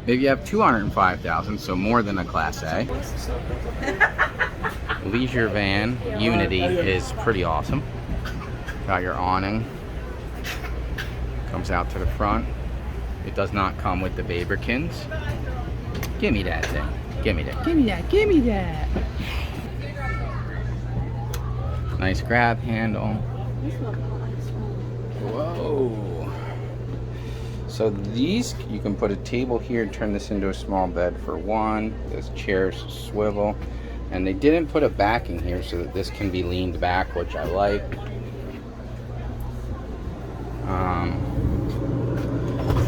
If you have 205,000, so more than a Class A. Liesure van Unity is pretty awesome. Got your awning. Comes out to the front. It does not come with the Baberkins. Give me that thing. Give me that. Give me that. Give me that. Nice grab handle. Whoa. So these, you can put a table here and turn this into a small bed for one. This chairs swivel. And they didn't put a backing here so that this can be leaned back, which I like.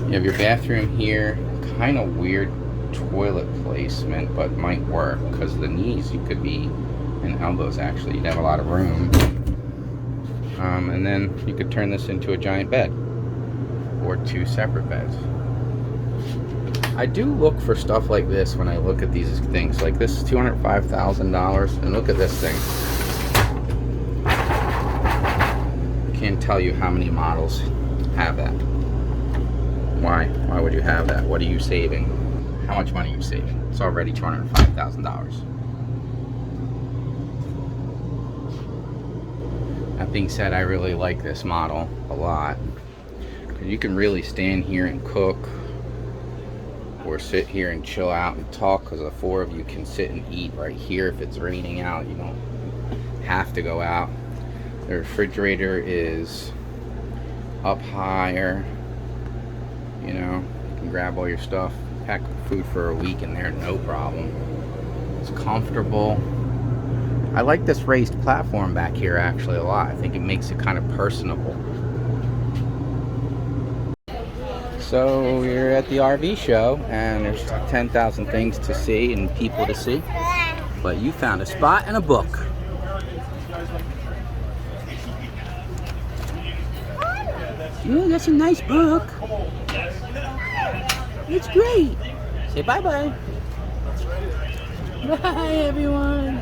You have your bathroom here. Kind of weird toilet placement, but might work because the knees you could be, and elbows actually, you'd have a lot of room. And then you could turn this into a giant bed or two separate beds. I do look for stuff like this when I look at these things. Like this is $205,000, and look at this thing. I can't tell you how many models have that. Why? Why would you have that? What are you saving? How much money are you saving? It's already $205,000. That being said, I really like this model a lot. You can really stand here and cook, or sit here and chill out and talk, because the four of you can sit and eat right here. If it's raining out, you don't have to go out. The refrigerator is up higher. You know, you can grab all your stuff, pack food for a week in there, no problem. It's comfortable. I like this raised platform back here actually a lot. I think it makes it kind of personable. So we're at the RV show, and there's 10,000 things to see and people to see. But you found a spot and a book. Yeah, that's a nice book. It's great. Say bye-bye. Bye, everyone.